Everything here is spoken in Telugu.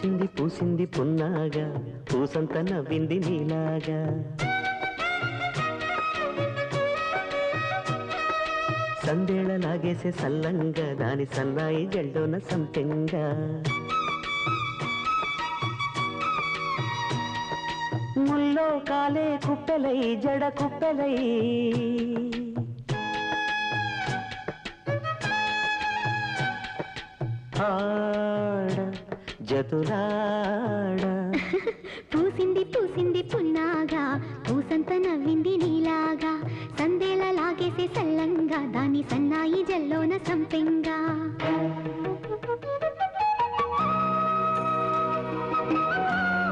పూసింది పూసింది పున్నాగా పూసంత నవ్వింది నీలాగా సందేళ లాగేసే సల్లంగా దాని సన్నాయి జల్లోన సంపెంగా ముల్లో కాలే కుప్పెలై జడ కుప్పెలై ఆడ జతులాడ పూసింది పూసింది పున్నాగా పూసంత నవ్వింది నీలాగా సందేలా లాగేసే సల్లంగా దాని సన్నాయి జల్లోన సంపెంగా